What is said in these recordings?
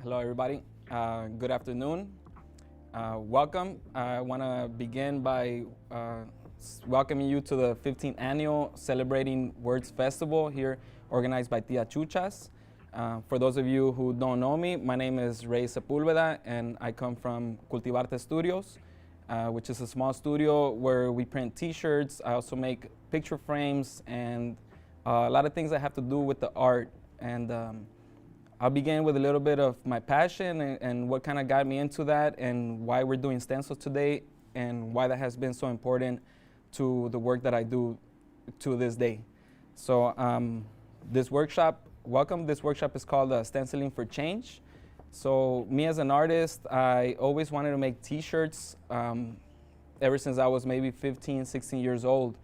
Hello, everybody. Good afternoon. Welcome. I want to begin by welcoming you to the 15th annual Celebrating Words Festival here, organized by Tia Chuchas. For those of you who don't know me, my name is Ray Sepulveda, and I come from Cultivarte Studios, which is a small studio where we print T-shirts. I also make picture frames and a lot of things that have to do with the art. And I'll begin with a little bit of my passion and what kind of got me into that and why we're doing stencils today and why that has been so important to the work that I do to this day. So this workshop is called Stenciling for Change. So me as an artist, I always wanted to make T-shirts ever since I was maybe 15, 16 years old.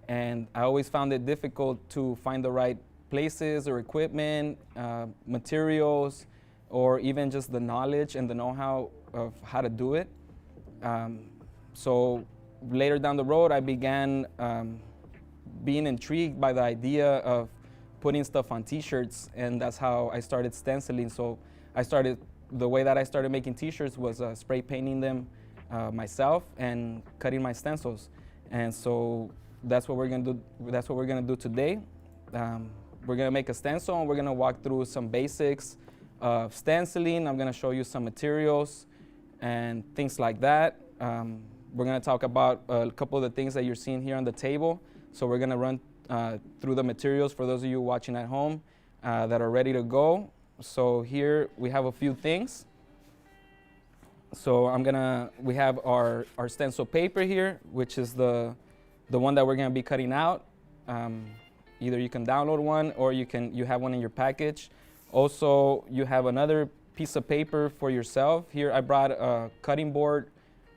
And I always found it difficult to find the right places or equipment, materials, or even just the knowledge and the know-how of how to do it. So later down the road, I began being intrigued by the idea of putting stuff on T-shirts, and that's how I started stenciling. So the way that I started making T-shirts was spray painting them myself and cutting my stencils. And so that's what we're gonna do. That's what we're gonna do today. We're gonna make a stencil, and we're gonna walk through some basics of stenciling. I'm gonna show you some materials and things like that. We're gonna talk about a couple of the things that you're seeing here on the table. So we're gonna run through the materials for those of you watching at home that are ready to go. So here we have a few things. So we have our stencil paper here, which is the one that we're gonna be cutting out. Either you can download one or you have one in your package. Also, you have another piece of paper for yourself. Here I brought a cutting board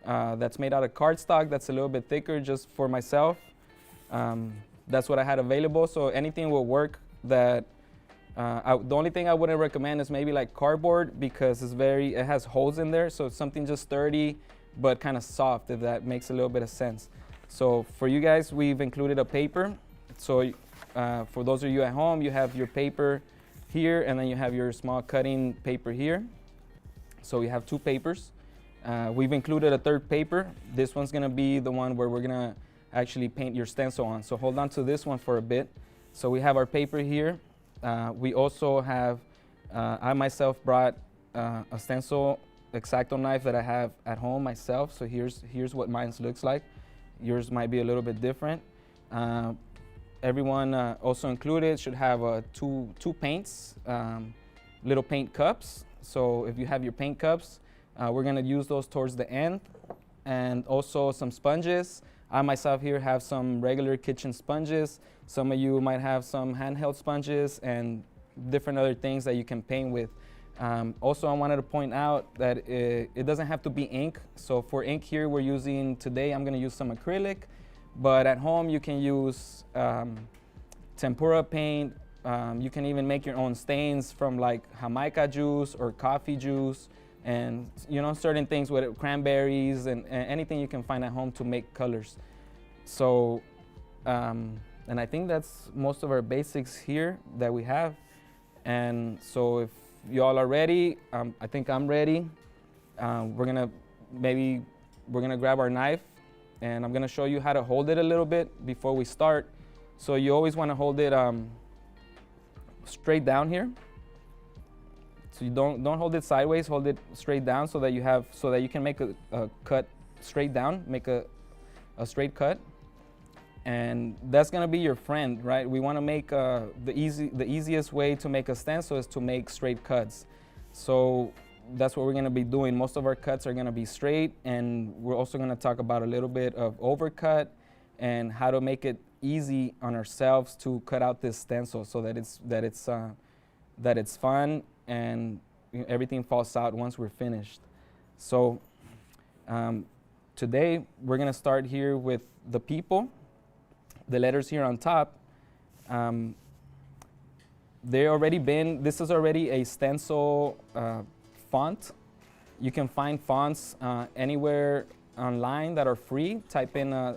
that's made out of cardstock that's a little bit thicker just for myself. That's what I had available, so anything will work. The only thing I wouldn't recommend is maybe like cardboard because it has holes in there, so it's something just sturdy but kind of soft, if that makes a little bit of sense. So for you guys, we've included a paper. So for those of you at home, you have your paper here, and then you have your small cutting paper here. So we have two papers. We've included a third paper. This one's gonna be the one where we're gonna actually paint your stencil on. So hold on to this one for a bit. So we have our paper here. We also have, I myself brought a stencil X-Acto knife that I have at home myself. So here's what mine looks like. Yours might be a little bit different. Everyone also included should have two paints, little paint cups. So if you have your paint cups, we're gonna use those towards the end. And also some sponges. I myself here have some regular kitchen sponges. Some of you might have some handheld sponges and different other things that you can paint with. Also, I wanted to point out that it doesn't have to be ink. So for ink here, today I'm gonna use some acrylic. But at home, you can use tempera paint. You can even make your own stains from like Jamaica juice or coffee juice, and certain things with cranberries and anything you can find at home to make colors. So, and I think that's most of our basics here that we have. And so if you all are ready, I think I'm ready. We're gonna grab our knife. And I'm gonna show you how to hold it a little bit before we start. So you always wanna hold it straight down here. So you don't hold it sideways, hold it straight down so that you can make a cut straight down, make a straight cut. And that's gonna be your friend, right? We wanna make the easiest way to make a stencil is to make straight cuts. So that's what we're gonna be doing. Most of our cuts are gonna be straight, and we're also gonna talk about a little bit of overcut and how to make it easy on ourselves to cut out this stencil so that it's fun and everything falls out once we're finished. So today we're gonna start here with the people. The letters here on top. This is already a stencil font. You can find fonts anywhere online that are free. Type in a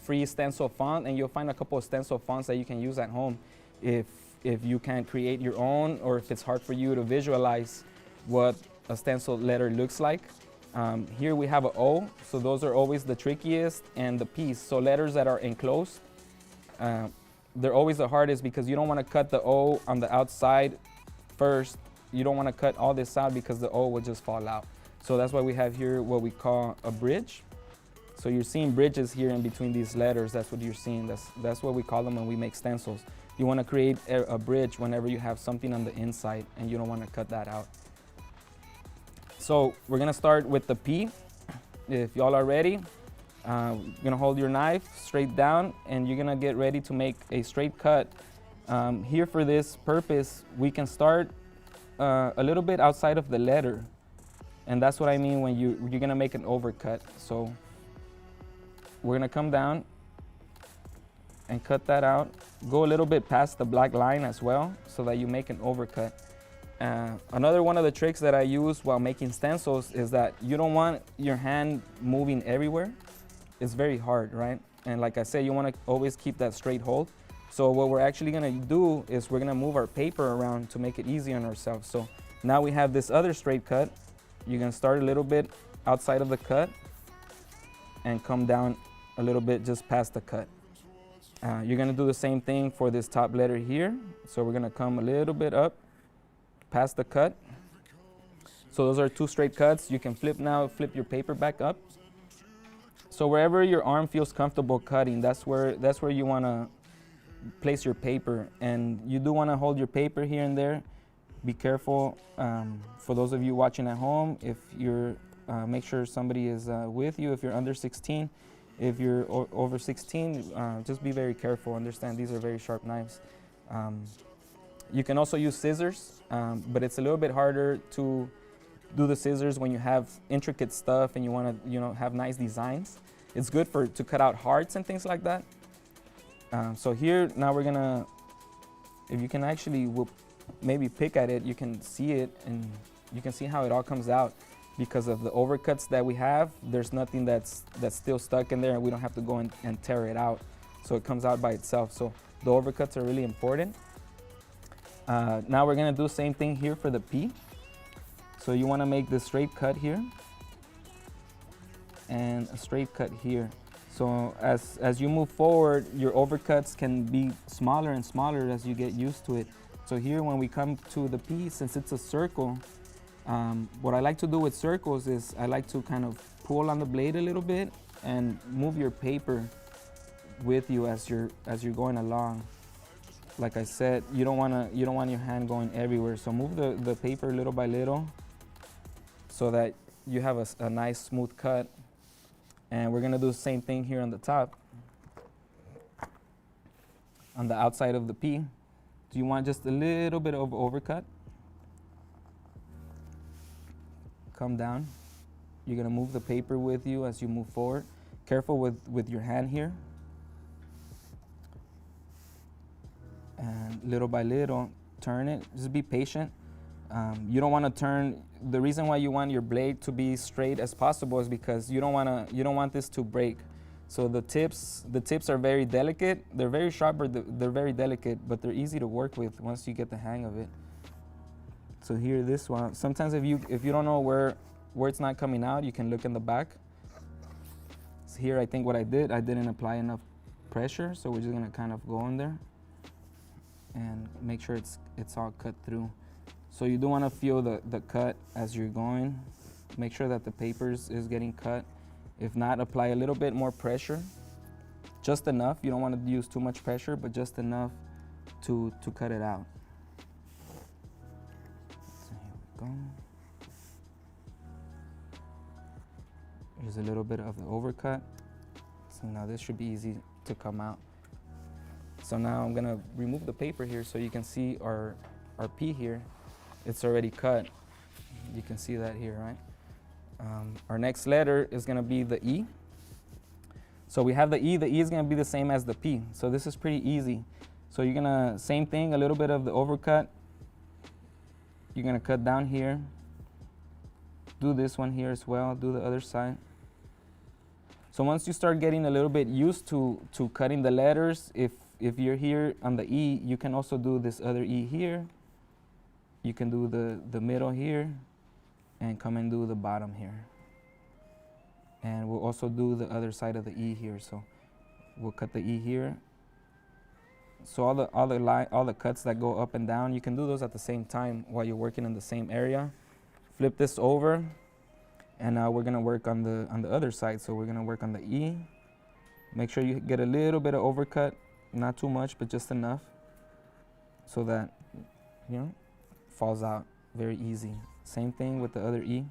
free stencil font and you'll find a couple of stencil fonts that you can use at home if you can't create your own, or if it's hard for you to visualize what a stencil letter looks like. Here we have an O, so those are always the trickiest, and the P's. So letters that are enclosed, they're always the hardest because you don't want to cut the O on the outside first. You don't want to cut all this out because the O will just fall out. So that's why we have here what we call a bridge. So you're seeing bridges here in between these letters. That's what you're seeing. That's what we call them when we make stencils. You want to create a bridge whenever you have something on the inside and you don't want to cut that out. So we're gonna start with the P. If y'all are ready, you're gonna hold your knife straight down and you're gonna get ready to make a straight cut. Here for this purpose, we can start a little bit outside of the letter. And that's what I mean when you're gonna make an overcut. So we're gonna come down and cut that out. Go a little bit past the black line as well so that you make an overcut. Another one of the tricks that I use while making stencils is that you don't want your hand moving everywhere. It's very hard, right? And like I said, you want to always keep that straight hold. So what we're actually gonna do is we're gonna move our paper around to make it easy on ourselves. So now we have this other straight cut. You're gonna start a little bit outside of the cut and come down a little bit just past the cut. You're gonna do the same thing for this top letter here. So we're gonna come a little bit up past the cut. So those are two straight cuts. You can flip your paper back up. So wherever your arm feels comfortable cutting, that's where you wanna place your paper. And you do wanna hold your paper here and there. Be careful, for those of you watching at home, if you're, make sure somebody is with you if you're under 16. If you're over 16, just be very careful. Understand these are very sharp knives. You can also use scissors, but it's a little bit harder to do the scissors when you have intricate stuff and you want to, have nice designs. It's good to cut out hearts and things like that. So here now we're gonna, if you can actually maybe pick at it, you can see it and you can see how it all comes out. Because of the overcuts that we have, there's nothing that's still stuck in there and we don't have to go and tear it out. So it comes out by itself. So the overcuts are really important. Now we're gonna do the same thing here for the P. So you wanna make this straight cut here and a straight cut here. So as you move forward, your overcuts can be smaller and smaller as you get used to it. So here when we come to the P, since it's a circle, what I like to do with circles is I like to kind of pull on the blade a little bit and move your paper with you as you're going along. Like I said, you don't want your hand going everywhere. So move the paper little by little so that you have a nice smooth cut. And we're gonna do the same thing here on the top. On the outside of the P, do you want just a little bit of overcut? Come down. You're gonna move the paper with you as you move forward. Careful with your hand here. And little by little, turn it. Just be patient. You don't want to turn. The reason why you want your blade to be straight as possible is because you don't want this to break. So the tips are very delicate. They're very sharp, but they're very delicate, but they're easy to work with once you get the hang of it. So here, this one. Sometimes if you don't know where it's not coming out, you can look in the back. So here, I think what I didn't apply enough pressure, so we're just gonna kind of go in there and make sure it's all cut through. So you do want to feel the cut as you're going. Make sure that the paper is getting cut. If not, apply a little bit more pressure. Just enough. You don't want to use too much pressure, but just enough to cut it out. So here we go. Here's a little bit of the overcut. So now this should be easy to come out. So now I'm gonna remove the paper here so you can see our P here. It's already cut. You can see that here, right? Our next letter is gonna be the E. So we have the E. The E is gonna be the same as the P. So this is pretty easy. So you're gonna, same thing, a little bit of the overcut. You're gonna cut down here. Do this one here as well. Do the other side. So once you start getting a little bit used to cutting the letters, if you're here on the E, you can also do this other E here. You can do the middle here. and come and do the bottom here. And we'll also do the other side of the E here. So we'll cut the E here. So all the cuts that go up and down, you can do those at the same time while you're working in the same area. Flip this over, and now we're gonna work on the other side. So we're gonna work on the E. Make sure you get a little bit of overcut, not too much, but just enough, so that, you know, falls out very easy. Same thing with the other E.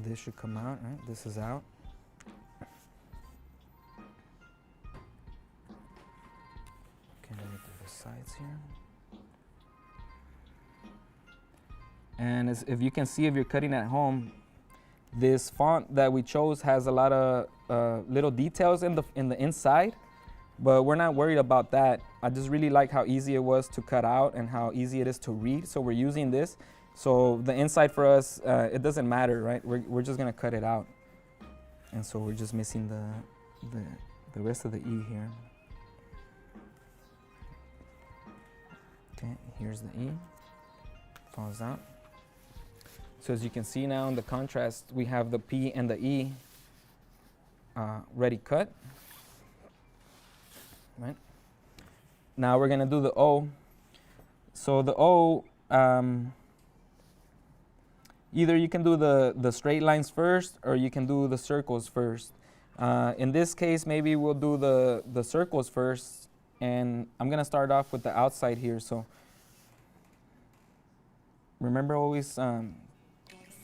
This should come out, right? This is out. Okay, let me do the sides here. And if you can see, if you're cutting at home, this font that we chose has a lot of little details in the inside, but we're not worried about that. I just really like how easy it was to cut out and how easy it is to read. So we're using this. So the inside for us, it doesn't matter, right? We're just gonna cut it out. And so we're just missing the rest of the E here. Okay, here's the E, falls out. So as you can see now in the contrast, we have the P and the E ready cut, right? Now we're gonna do the O. So the O, either you can do the straight lines first, or you can do the circles first. In this case, maybe we'll do the circles first, and I'm gonna start off with the outside here. So remember, always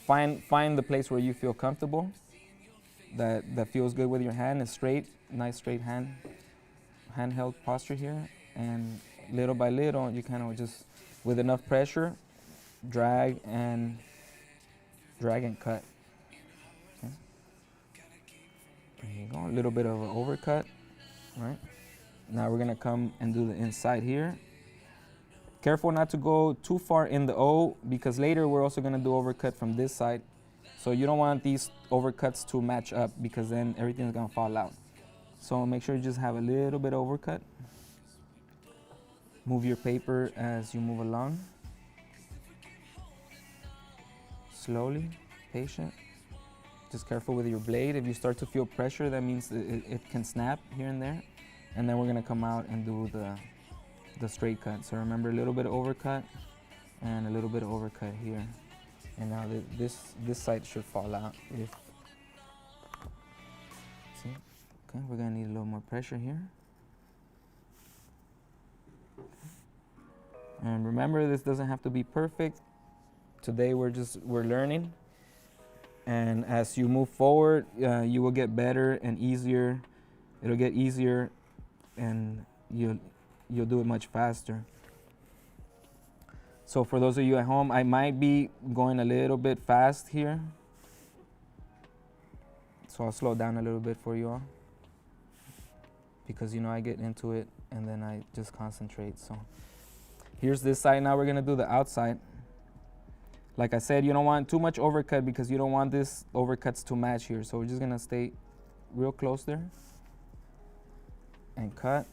find the place where you feel comfortable, that feels good with your hand. Is straight, nice straight handheld posture here, and little by little, you kind of just, with enough pressure, drag and cut. Okay. There you go, a little bit of an overcut, right? Now we're gonna come and do the inside here. Careful not to go too far in the O, because later we're also gonna do overcut from this side. So you don't want these overcuts to match up, because then everything's gonna fall out. So make sure you just have a little bit of overcut. Move your paper as you move along. Slowly, patient. Just careful with your blade. If you start to feel pressure, that means it can snap here and there. And then we're gonna come out and do the straight cut. So remember, a little bit of overcut and a little bit of overcut here. And now this side should fall out. See? Okay, we're gonna need a little more pressure here. And remember, this doesn't have to be perfect. Today we're learning. And as you move forward, you will get better and easier. It'll get easier, and you'll do it much faster. So for those of you at home, I might be going a little bit fast here. So I'll slow down a little bit for you all, because I get into it and then I just concentrate. So here's this side. Now we're gonna do the outside. Like I said, you don't want too much overcut, because you don't want this overcuts to match here. So we're just gonna stay real close there and cut.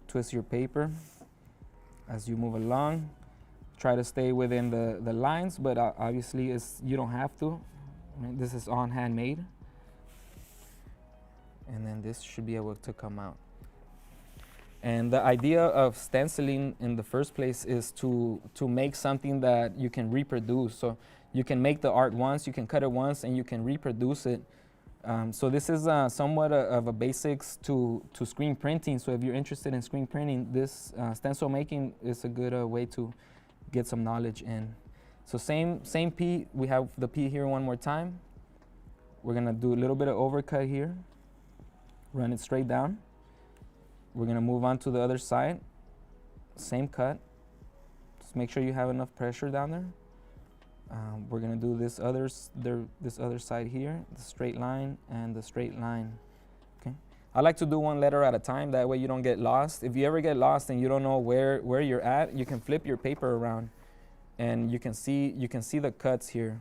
Twist your paper as you move along. Try to stay within the lines, but obviously you don't have to. Right? This is on handmade. And then this should be able to come out. And the idea of stenciling in the first place is to make something that you can reproduce. So you can make the art once, you can cut it once, and you can reproduce it. So this is somewhat of a basics to screen printing. So if you're interested in screen printing, this stencil making is a good way to get some knowledge in. So same P, we have the P here one more time. We're gonna do a little bit of overcut here. Run it straight down. We're gonna move on to the other side. Same cut. Just make sure you have enough pressure down there. We're gonna do this other side here, the straight line and the straight line. Okay. I like to do one letter at a time. That way you don't get lost. If you ever get lost and you don't know where you're at, you can flip your paper around, and you can see the cuts here.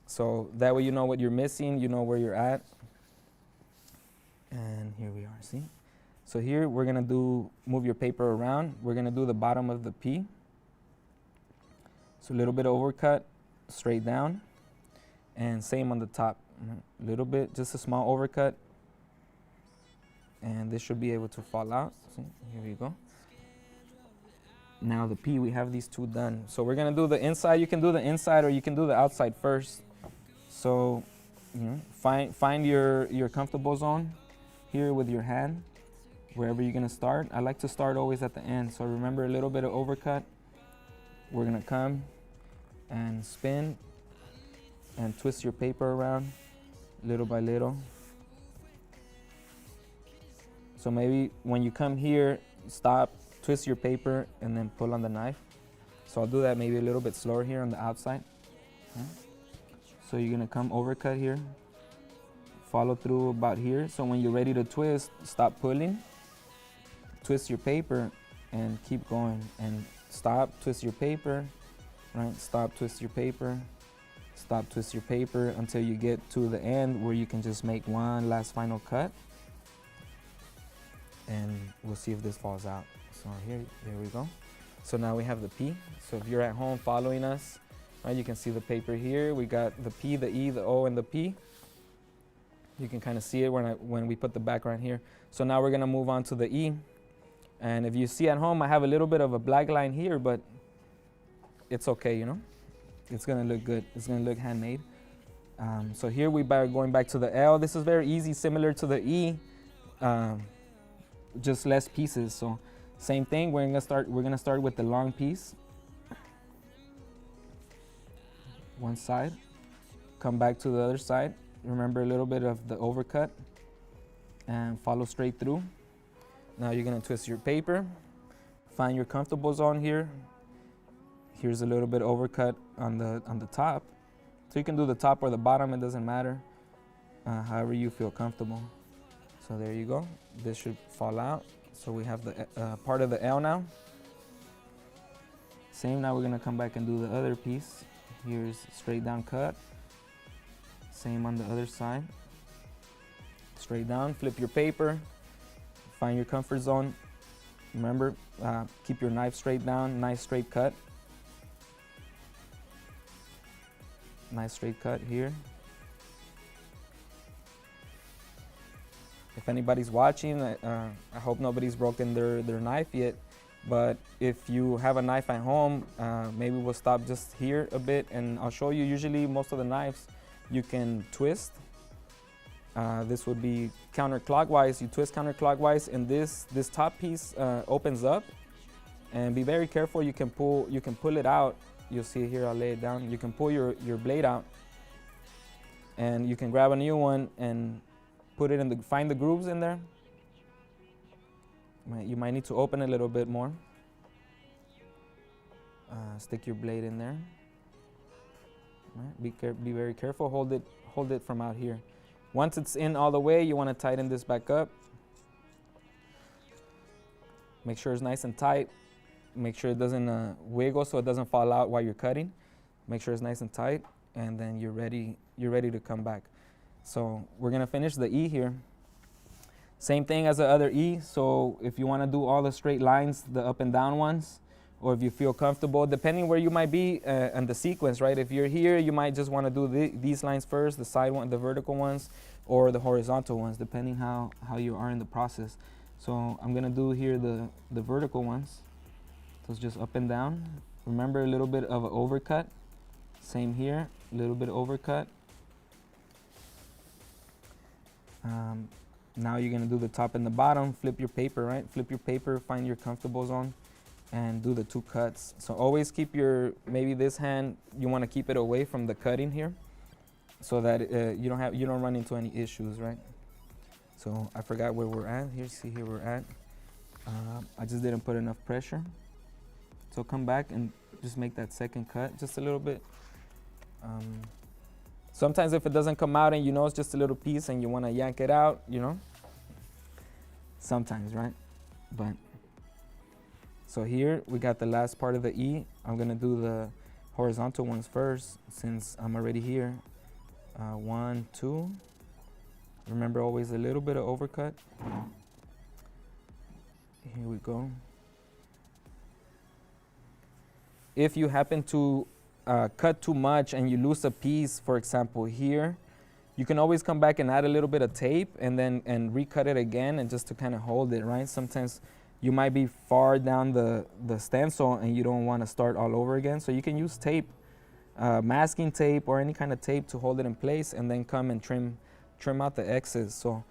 So that way you know what you're missing, you know where you're at. And here we are. See. So here we're gonna move your paper around. We're gonna do the bottom of the P. So a little bit of overcut, straight down, and same on the top. A little bit, just a small overcut, and this should be able to fall out. See, here we go. Now the P, we have these two done. So we're gonna do the inside. You can do the inside or you can do the outside first. So find your comfortable zone here with your hand, wherever you're gonna start. I like to start always at the end. So remember, a little bit of overcut. We're gonna come and spin and twist your paper around little by little. So maybe when you come here, stop, twist your paper, and then pull on the knife. So I'll do that maybe a little bit slower here on the outside. So you're gonna come overcut here, follow through about here. So when you're ready to twist, stop pulling, twist your paper, and keep going. And stop, twist your paper, right? Stop, twist your paper, stop, twist your paper until you get to the end where you can just make one last final cut. And we'll see if this falls out. So here we go. So now we have the P. So if you're at home following us, right, you can see the paper here. We got the P, the E, the O, and the P. You can kind of see it when we put the background here. So now we're gonna move on to the E. And if you see at home, I have a little bit of a black line here, but it's okay, you know? It's gonna look good. It's gonna look handmade. So here we are going back to the L. This is very easy, similar to the E, just less pieces. So same thing, we're gonna start with the long piece. One side, come back to the other side. Remember a little bit of the overcut and follow straight through. Now you're gonna twist your paper, find your comfortable zone here. Here's a little bit overcut on the top. So you can do the top or the bottom, it doesn't matter, however you feel comfortable. So there you go, this should fall out. So we have the part of the L now. Same, now we're gonna come back and do the other piece. Here's straight down cut. Same on the other side. Straight down, flip your paper, find your comfort zone. Remember, keep your knife straight down, nice straight cut. Nice straight cut here. If anybody's watching, I hope nobody's broken their knife yet. But if you have a knife at home, maybe we'll stop just here a bit and I'll show you. Usually most of the knives you can twist. This would be counterclockwise. You twist counterclockwise and this top piece opens up. And be very careful, you can pull it out. You'll see here, I'll lay it down. You can pull your blade out and you can grab a new one and put it in find the grooves in there. You might need to open it a little bit more. Stick your blade in there. Right. Be very careful, hold it from out here. Once it's in all the way, you want to tighten this back up. Make sure it's nice and tight. Make sure it doesn't wiggle so it doesn't fall out while you're cutting. Make sure it's nice and tight, and then you're ready to come back. So we're gonna finish the E here. Same thing as the other E. So if you want to do all the straight lines, the up and down ones, or if you feel comfortable, depending where you might be and the sequence, right? If you're here, you might just want to do these lines first, the side one, the vertical ones, or the horizontal ones, depending how you are in the process. So I'm gonna do here the vertical ones. So it's just up and down. Remember a little bit of an overcut. Same here, a little bit of overcut. Now you're gonna do the top and the bottom, flip your paper, right? Flip your paper, find your comfortable zone, and do the two cuts. So always keep maybe this hand, you wanna keep it away from the cutting here so that you don't run into any issues, right? So I forgot where we're at. See here we're at. I just didn't put enough pressure. So come back and just make that second cut just a little bit. Sometimes if it doesn't come out and you know it's just a little piece and you want to yank it out, you know, sometimes, right? But so here we got the last part of the E. I'm gonna do the horizontal ones first since I'm already here. 1, 2. Remember always a little bit of overcut. Here we go. If you happen to cut too much and you lose a piece, for example here, you can always come back and add a little bit of tape and then recut it again, and just to kind of hold it, right? Sometimes you might be far down the stencil and you don't want to start all over again. So you can use tape, masking tape or any kind of tape to hold it in place, and then come and trim out the excess. So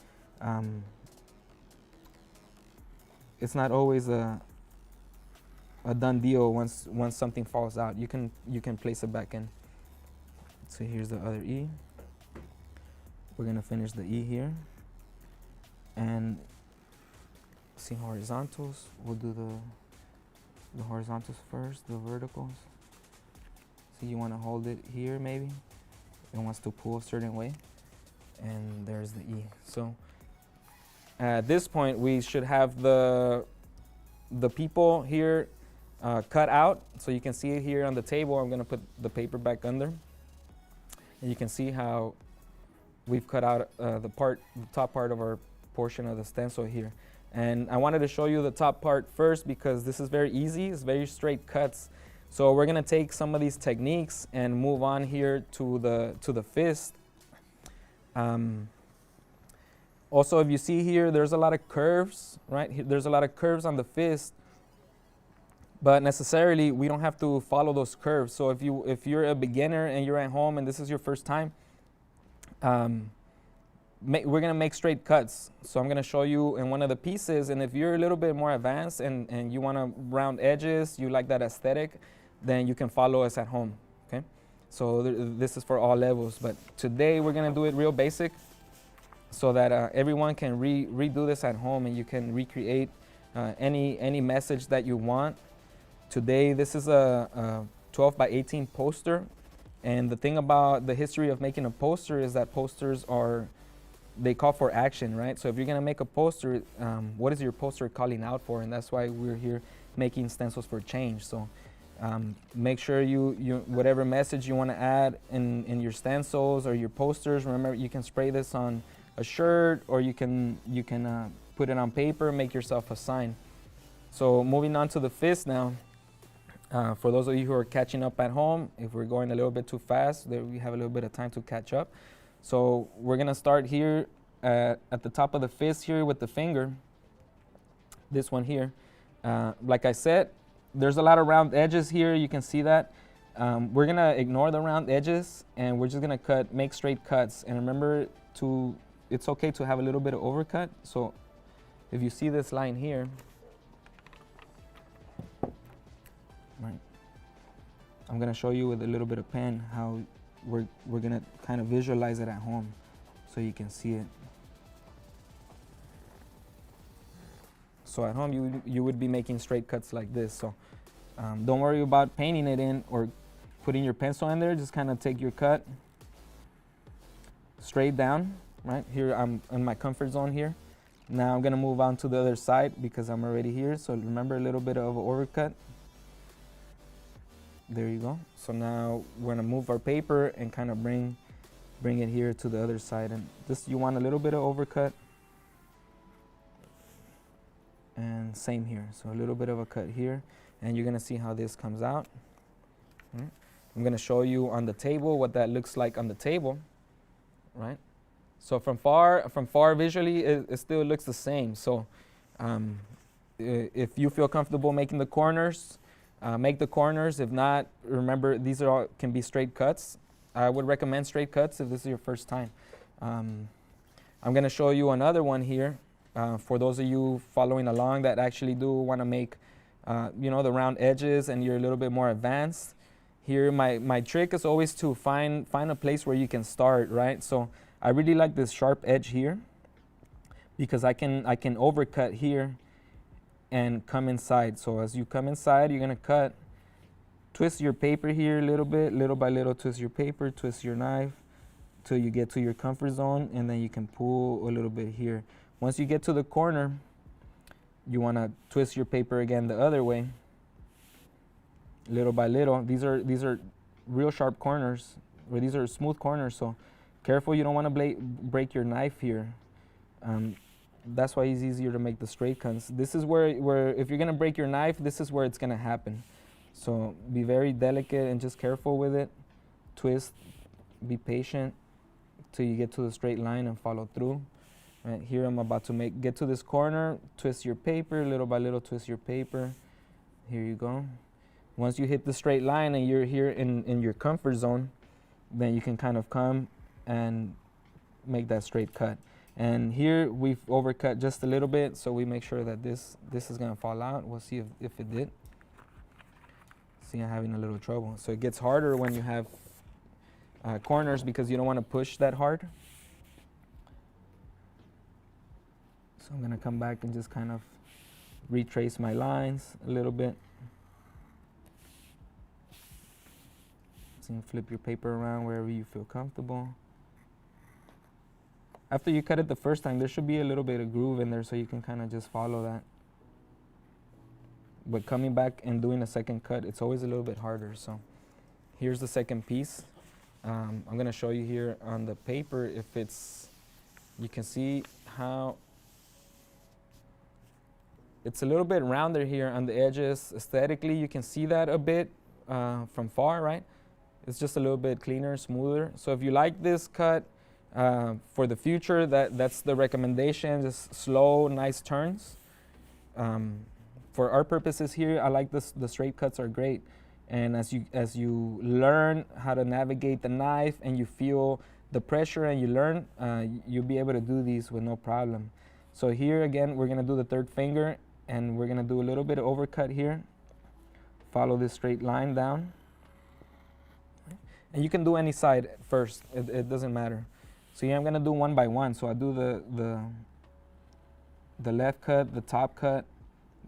it's not always a done deal once something falls out. You can place it back in. So here's the other E. We're gonna finish the E here, and see horizontals. We'll do the horizontals first, the verticals. So you want to hold it here maybe. It wants to pull a certain way, and there's the E. So at this point we should have the people here cut out, so you can see it here on the table. I'm gonna put the paper back under, and you can see how we've cut out the top part of our portion of the stencil here. And I wanted to show you the top part first because this is very easy. It's very straight cuts. So we're gonna take some of these techniques and move on here to the fist. Also, if you see here, there's a lot of curves, right? There's a lot of curves on the fist, but necessarily we don't have to follow those curves. So if you're a beginner and you're at home and this is your first time, we're gonna make straight cuts. So I'm gonna show you in one of the pieces, and if you're a little bit more advanced and you wanna round edges, you like that aesthetic, then you can follow us at home, okay? So this is for all levels, but today we're gonna do it real basic so that everyone can redo this at home, and you can recreate any message that you want. Today, this is a 12 by 18 poster. And the thing about the history of making a poster is that posters they call for action, right? So if you're gonna make a poster, what is your poster calling out for? And that's why we're here making stencils for change. So make sure you whatever message you wanna add in your stencils or your posters, remember you can spray this on a shirt, or you can put it on paper, make yourself a sign. So moving on to the fist now. For those of you who are catching up at home, if we're going a little bit too fast, we have a little bit of time to catch up. So we're gonna start here at the top of the fist here with the finger, this one here. Like I said, there's a lot of round edges here, you can see that. We're gonna ignore the round edges, and we're just gonna make straight cuts. And remember it's okay to have a little bit of overcut. So if you see this line here, right, I'm gonna show you with a little bit of pen how we're gonna kind of visualize it at home so you can see it. So at home you would be making straight cuts like this. So don't worry about painting it in or putting your pencil in there. Just kind of take your cut straight down. Right here, I'm in my comfort zone here. Now I'm gonna move on to the other side because I'm already here. So remember, a little bit of an overcut. There you go. So now we're gonna move our paper and kind of bring it here to the other side. And you want a little bit of overcut. And same here. So a little bit of a cut here. And you're gonna see how this comes out. Right. I'm gonna show you on the table what that looks like on the table. Right. So from far visually, it still looks the same. So if you feel comfortable making the corners, make the corners. If not, remember these can be straight cuts. I would recommend straight cuts if this is your first time. I'm going to show you another one here for those of you following along that actually do want to make the round edges and you're a little bit more advanced. Here, my trick is always to find a place where you can start, right? So I really like this sharp edge here because I can overcut here and come inside. So as you come inside, you're gonna cut, twist your paper here a little bit, little by little, twist your paper, twist your knife till you get to your comfort zone, and then you can pull a little bit here. Once you get to the corner, you wanna twist your paper again the other way, little by little. These are real sharp corners, or these are smooth corners, so careful you don't wanna break your knife here. that's why it's easier to make the straight cuts. This is where if you're gonna break your knife, this is where it's gonna happen. So be very delicate and just careful with it. Twist, be patient till you get to the straight line and follow through. Right here I'm about to get to this corner, twist your paper, little by little twist your paper. Here you go. Once you hit the straight line and you're here in your comfort zone, then you can kind of come and make that straight cut. And here we've overcut just a little bit, so we make sure that this is gonna fall out. We'll see if it did. See, I'm having a little trouble. So it gets harder when you have corners because you don't wanna push that hard. So I'm gonna come back and just kind of retrace my lines a little bit. So you flip your paper around wherever you feel comfortable. After you cut it the first time, there should be a little bit of groove in there so you can kind of just follow that. But coming back and doing a second cut, it's always a little bit harder. So here's the second piece. I'm gonna show you here on the paper if you can see how it's a little bit rounder here on the edges. Aesthetically, you can see that a bit from far, right? It's just a little bit cleaner, smoother. So if you like this cut, for the future, that's the recommendation, just slow, nice turns. For our purposes here, I like the straight cuts are great. And as you learn how to navigate the knife and you feel the pressure and you learn, you'll be able to do these with no problem. So here again, we're gonna do the third finger and we're gonna do a little bit of overcut here. Follow this straight line down. And you can do any side first, it doesn't matter. So here I'm gonna do one by one. So I do the left cut, the top cut,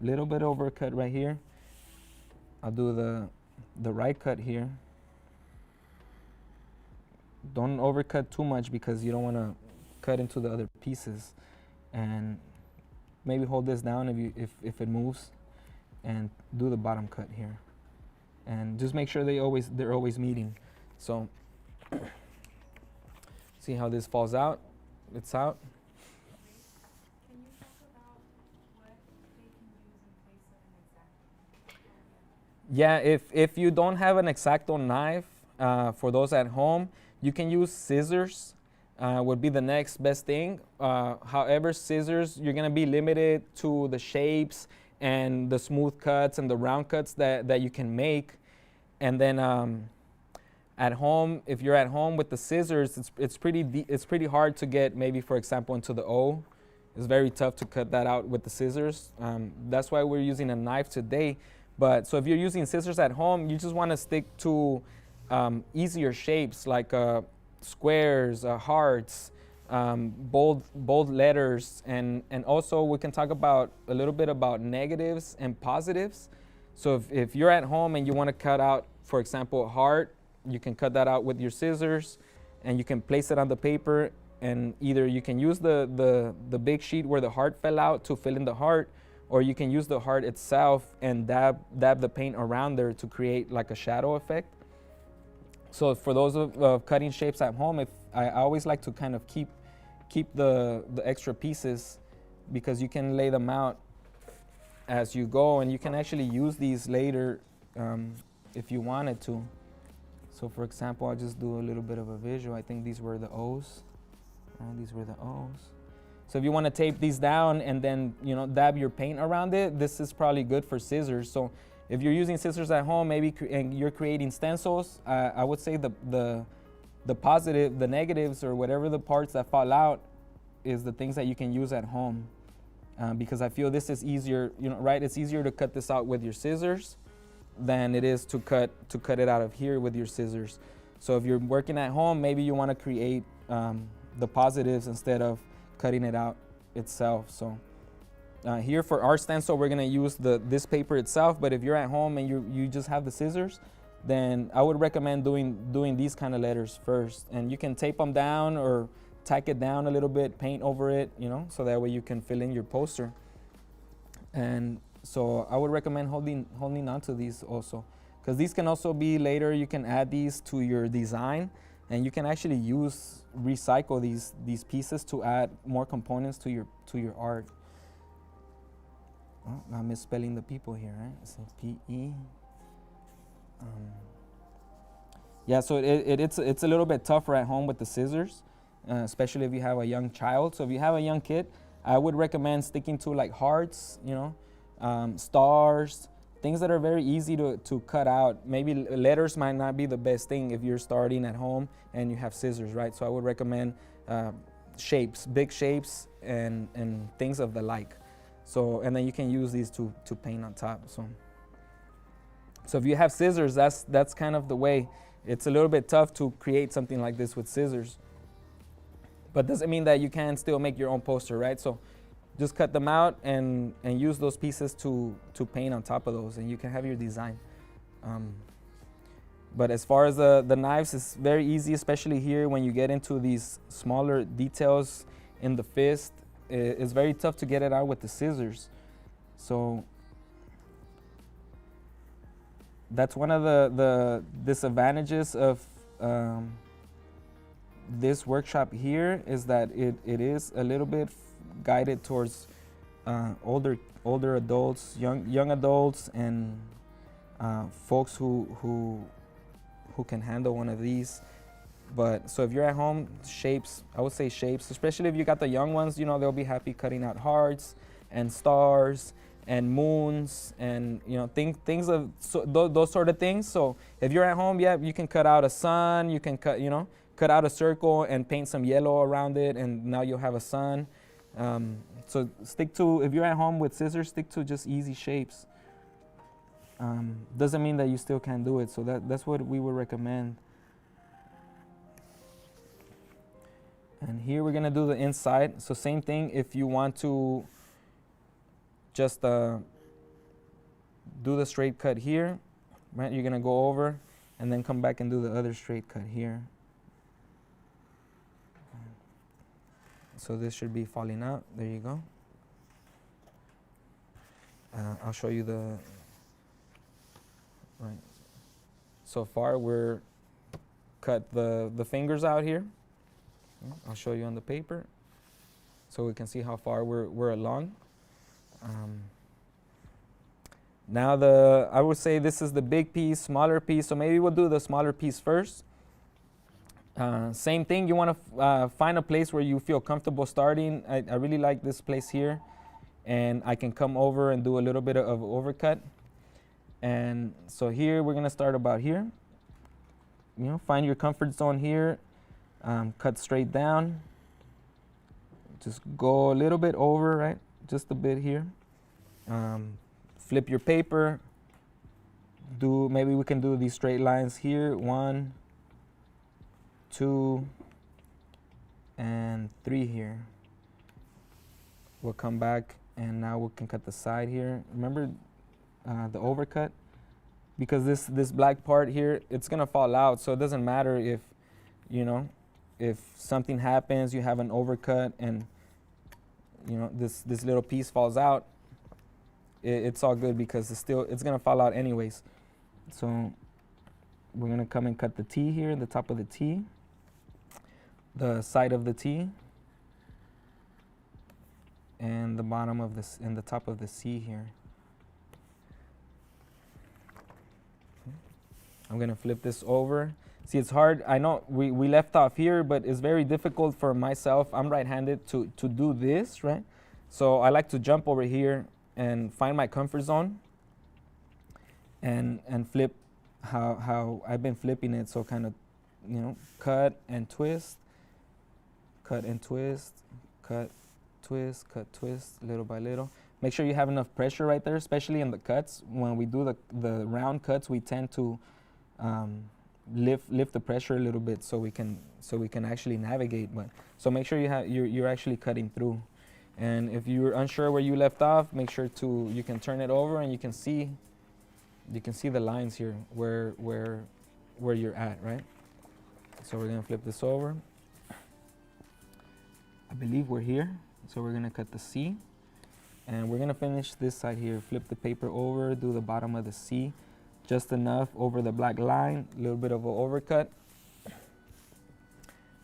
little bit overcut right here. I'll do the right cut here. Don't overcut too much because you don't wanna cut into the other pieces. And maybe hold this down if it moves, and do the bottom cut here. And just make sure they're always meeting. So see how this falls out? It's out. Can you talk about what they can use in place of an X-Acto? Yeah, if you don't have an X-Acto knife, for those at home, you can use scissors. Would be the next best thing. However, scissors, you're gonna be limited to the shapes and the smooth cuts and the round cuts that you can make. And then at home, if you're at home with the scissors, it's pretty hard to get, maybe for example into the O. It's very tough to cut that out with the scissors. That's why we're using a knife today. But so if you're using scissors at home, you just want to stick to easier shapes like squares, hearts, bold letters, and also we can talk about a little bit about negatives and positives. So if you're at home and you want to cut out, for example, a heart, you can cut that out with your scissors and you can place it on the paper, and either you can use the big sheet where the heart fell out to fill in the heart, or you can use the heart itself and dab the paint around there to create like a shadow effect. So for those of cutting shapes at home, I always like to kind of keep the extra pieces, because you can lay them out as you go, and you can actually use these later if you wanted to. So for example, I'll just do a little bit of a visual. I think these were the O's. These were the O's. So if you want to tape these down and then dab your paint around it, this is probably good for scissors. So if you're using scissors at home, maybe and you're creating stencils, I would say the positive, the negatives, or whatever the parts that fall out is the things that you can use at home. Because I feel this is easier, right? It's easier to cut this out with your scissors than it is to cut it out of here with your scissors. So if you're working at home, maybe you want to create the positives instead of cutting it out itself. So here for our stencil, we're gonna use this paper itself, but if you're at home and you just have the scissors, then I would recommend doing these kind of letters first. And you can tape them down or tack it down a little bit, paint over it, so that way you can fill in your poster. And so I would recommend holding on to these also, because these can also be later, you can add these to your design and you can actually recycle these pieces to add more components to your art. Oh, I'm misspelling the people here, right? It's P-E. Yeah, so it's a little bit tougher at home with the scissors, especially if you have a young child. So if you have a young kid, I would recommend sticking to like hearts, stars, things that are very easy to cut out. Maybe letters might not be the best thing if you're starting at home and you have scissors, right? So I would recommend shapes, big shapes, and things of the like. So, and then you can use these to paint on top. So if you have scissors, that's kind of the way. It's a little bit tough to create something like this with scissors, but doesn't mean that you can't still make your own poster, right? So just cut them out and use those pieces to paint on top of those, and you can have your design. But as far as the knives, it's very easy, especially here when you get into these smaller details in the fist. It's very tough to get it out with the scissors. So that's one of the disadvantages of this workshop here, is that it is a little bit guided towards older adults, young adults, and folks who can handle one of these. But so if you're at home, shapes, I would say shapes, especially if you got the young ones, they'll be happy cutting out hearts and stars and moons and things of those sort of things. So if you're at home, yeah, you can cut out a sun, you can cut out a circle and paint some yellow around it, and now you'll have a sun. So if you're at home with scissors, stick to just easy shapes. Doesn't mean that you still can't do it, so that's what we would recommend. And here we're gonna do the inside. So same thing, if you want to just do the straight cut here, right? You're gonna go over and then come back and do the other straight cut here. So this should be falling out. There you go. I'll show you right. So far we're cut the fingers out here. I'll show you on the paper so we can see how far we're along. Now I would say this is the big piece, smaller piece, so maybe we'll do the smaller piece first. Same thing, you want to find a place where you feel comfortable starting. I really like this place here, and I can come over and do a little bit of overcut. And so here we're going to start about here. Find your comfort zone here. Cut straight down. Just go a little bit over, right? Just a bit here. Flip your paper. Maybe we can do these straight lines here. 1, 2, and 3 here. We'll come back and now we can cut the side here. Remember the overcut? Because this black part here, it's gonna fall out, so it doesn't matter if something happens, you have an overcut and this little piece falls out, it's all good because it's gonna fall out anyways. So we're gonna come and cut the T here, the top of the T, the side of the T, and the bottom of this and the top of the C here. I'm gonna flip this over. See, it's hard. I know we left off here, but it's very difficult for myself. I'm right-handed to do this, right? So I like to jump over here and find my comfort zone and flip how I've been flipping it. So kind of, cut and twist, cut and twist, cut, twist, little by little. Make sure you have enough pressure right there, especially in the cuts. When we do the round cuts, we tend to lift the pressure a little bit so we can actually navigate. But so make sure you're actually cutting through. And if you're unsure where you left off, make sure you can turn it over and you can see the lines here where you're at, right? So we're gonna flip this over. I believe we're here, so we're gonna cut the C, and we're gonna finish this side here. Flip the paper over, do the bottom of the C, just enough over the black line, a little bit of an overcut.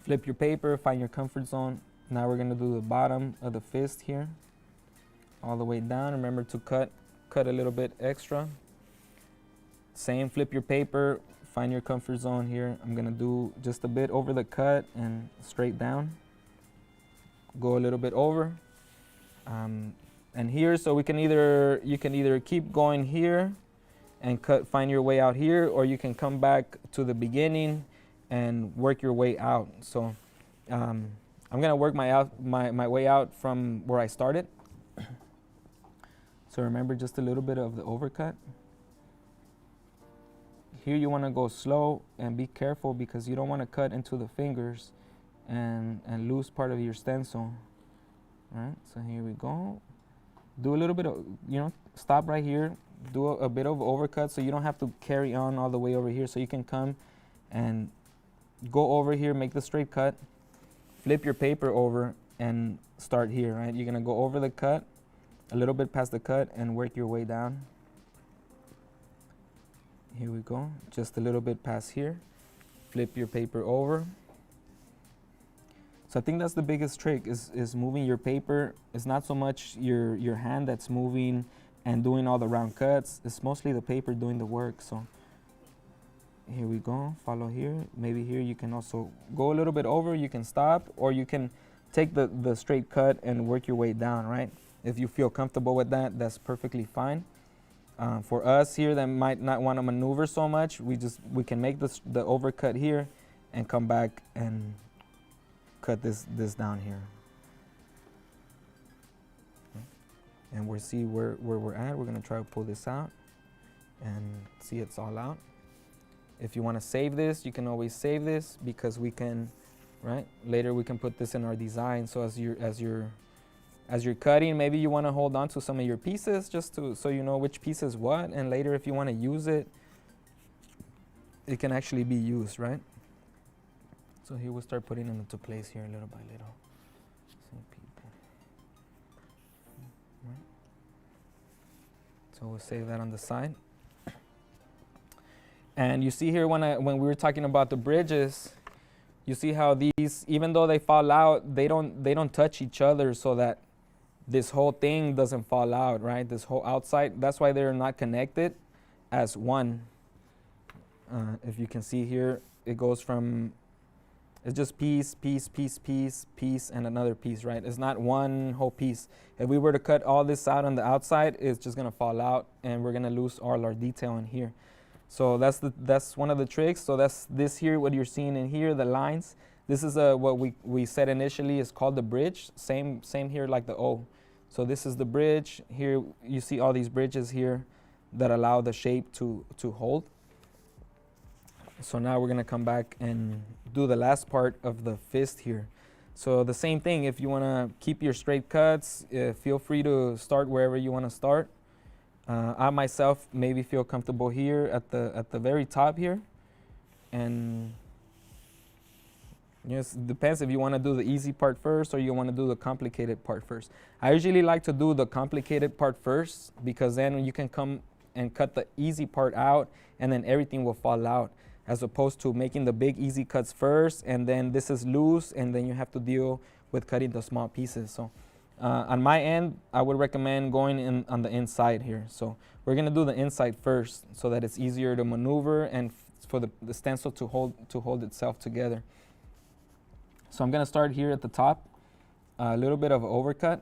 Flip your paper, find your comfort zone. Now we're gonna do the bottom of the fist here, all the way down. Remember to cut a little bit extra. Same, flip your paper, find your comfort zone here. I'm gonna do just a bit over the cut and straight down. Go a little bit over. And here, so you can either keep going here and find your way out here, or you can come back to the beginning and work your way out. So I'm gonna work my way out from where I started. So remember just a little bit of the overcut. Here you wanna go slow and be careful because you don't wanna cut into the fingers and lose part of your stencil. All right, so here we go. Do a little bit of, stop right here. Do a bit of overcut so you don't have to carry on all the way over here. So you can come and go over here, make the straight cut, flip your paper over and start here, right? You're gonna go over the cut, a little bit past the cut and work your way down. Here we go, just a little bit past here. Flip your paper over. So I think that's the biggest trick is moving your paper. It's not so much your hand that's moving and doing all the round cuts. It's mostly the paper doing the work. So here we go, follow here. Maybe here you can also go a little bit over, you can stop, or you can take the straight cut and work your way down, right? If you feel comfortable with that, that's perfectly fine. For us here that might not want to maneuver so much, we can make the overcut here and come back and cut this down here. Okay. And we'll see where we're at. We're gonna try to pull this out and see it's all out. If you want to save this, you can always save this because we can, right? Later we can put this in our design. So as you're cutting, maybe you want to hold on to some of your pieces just so you know which piece is what, and later if you want to use it, it can actually be used, right? So here we'll start putting them into place here little by little. Same people. Right. So we'll save that on the side. And you see here when we were talking about the bridges, you see how these, even though they fall out, they don't touch each other so that this whole thing doesn't fall out, right? This whole outside, that's why they're not connected as one. If you can see here, it goes from, it's just piece, piece, piece, piece, piece, and another piece, right? It's not one whole piece. If we were to cut all this out on the outside, it's just gonna fall out and we're gonna lose all our detail in here. So that's one of the tricks. So that's this here, what you're seeing in here, the lines. This is what we said initially is called the bridge. Same here like the O. So this is the bridge. Here you see all these bridges here that allow the shape to hold. So now we're gonna come back and do the last part of the fist here. So the same thing, if you wanna keep your straight cuts, feel free to start wherever you wanna start. I myself maybe feel comfortable here at the very top here. And yes, it depends if you wanna do the easy part first or you wanna do the complicated part first. I usually like to do the complicated part first because then you can come and cut the easy part out and then everything will fall out, as opposed to making the big easy cuts first and then this is loose and then you have to deal with cutting the small pieces. So on my end, I would recommend going in on the inside here. So we're gonna do the inside first so that it's easier to maneuver and for the stencil to hold itself together. So I'm gonna start here at the top, a little bit of an overcut,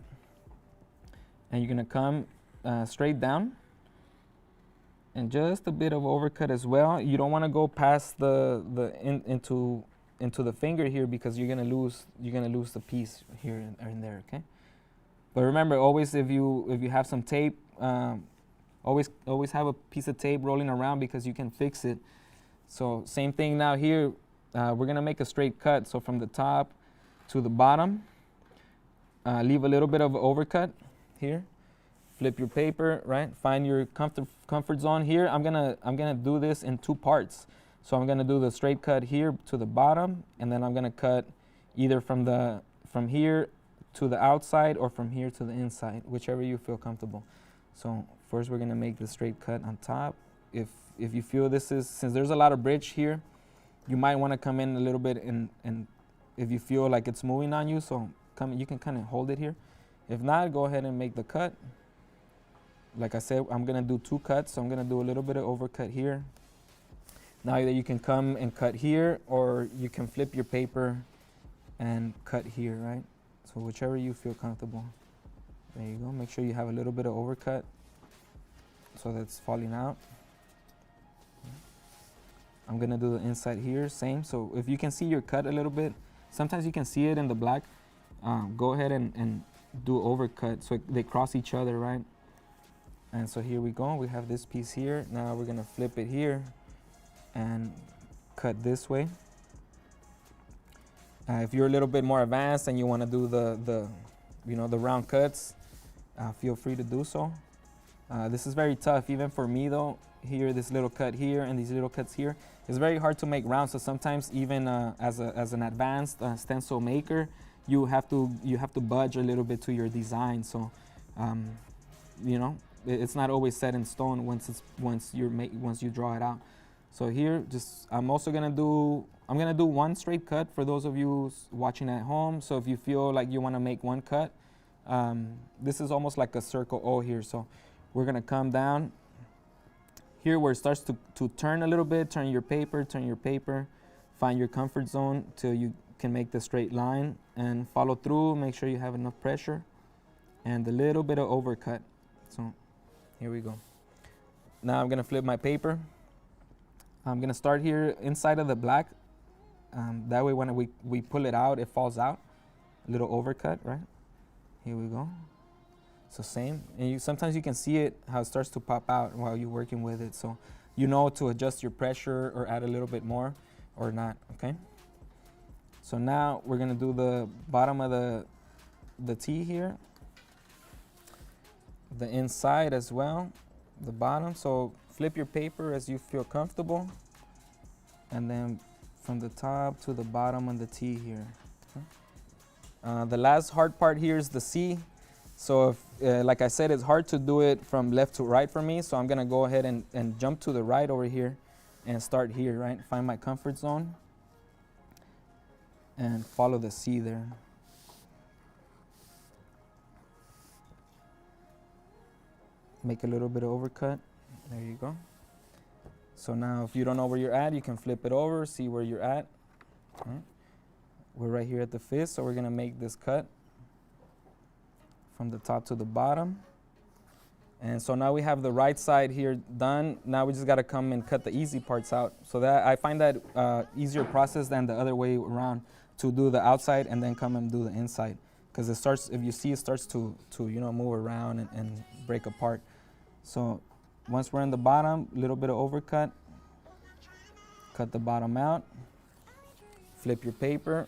and you're gonna come straight down. And just a bit of overcut as well. You don't want to go past into the finger here because you're gonna lose the piece here and there. Okay. But remember, always if you have some tape, always have a piece of tape rolling around because you can fix it. So same thing now here. We're gonna make a straight cut. So from the top to the bottom, leave a little bit of overcut here. Flip your paper, right? Find your comfort zone here. I'm gonna do this in two parts. So I'm gonna do the straight cut here to the bottom, and then I'm gonna cut either from here to the outside or from here to the inside, whichever you feel comfortable. So first we're gonna make the straight cut on top. If you feel since there's a lot of bridge here, you might want to come in a little bit and if you feel like it's moving on you. So you can kind of hold it here. If not, go ahead and make the cut. Like I said, I'm gonna do 2 cuts, so I'm gonna do a little bit of overcut here. Now that you can come and cut here, or you can flip your paper and cut here, right? So whichever you feel comfortable. There you go. Make sure you have a little bit of overcut so that's falling out. I'm gonna do the inside here, same. So if you can see your cut a little bit, sometimes you can see it in the black. Go ahead and do overcut so they cross each other, right? And so here we go. We have this piece here. Now we're gonna flip it here and cut this way. If you're a little bit more advanced and you want to do the round cuts, feel free to do so. This is very tough, even for me though. Here, this little cut here and these little cuts here, it's very hard to make rounds. So sometimes even as an advanced stencil maker, you have to budge a little bit to your design. So it's not always set in stone once you draw it out. So here, I'm gonna do 1 straight cut for those of you watching at home. So if you feel like you want to make 1 cut, this is almost like a circle O here. So we're gonna come down here where it starts to turn a little bit. Turn your paper, find your comfort zone till you can make the straight line and follow through. Make sure you have enough pressure and a little bit of overcut. So here we go. Now I'm gonna flip my paper. I'm gonna start here inside of the black. That way when we pull it out, it falls out. A little overcut, right? Here we go. So same, and sometimes you can see it, how it starts to pop out while you're working with it. So you know to adjust your pressure or add a little bit more or not, okay? So now we're gonna do the bottom of the T here. The inside as well, the bottom. So flip your paper as you feel comfortable, and then from the top to the bottom on the T here. Okay. The last hard part here is the C. So if, like I said, it's hard to do it from left to right for me. So I'm gonna go ahead and jump to the right over here and start here, right? Find my comfort zone and follow the C there. Make a little bit of overcut. There you go. So now if you don't know where you're at, you can flip it over, see where you're at. All right. We're right here at the fist, so we're gonna make this cut from the top to the bottom. And so now we have the right side here done. Now we just gotta come and cut the easy parts out. So that I find that easier process than the other way around, to do the outside and then come and do the inside. Because it starts, if you see, it starts to move around and break apart. So once we're in the bottom, a little bit of overcut, cut the bottom out, flip your paper,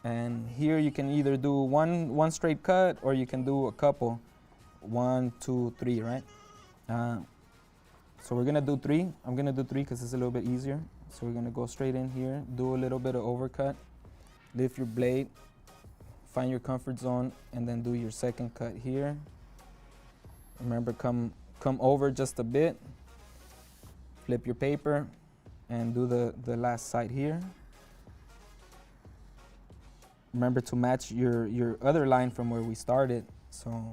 and here you can either do one straight cut or you can do a couple, 1, 2, 3, right? So we're gonna do 3. I'm gonna do 3 because it's a little bit easier. So we're gonna go straight in here, do a little bit of overcut, lift your blade, find your comfort zone, and then do your second cut here. Remember, come over just a bit, flip your paper, and do the last side here. Remember to match your other line from where we started. So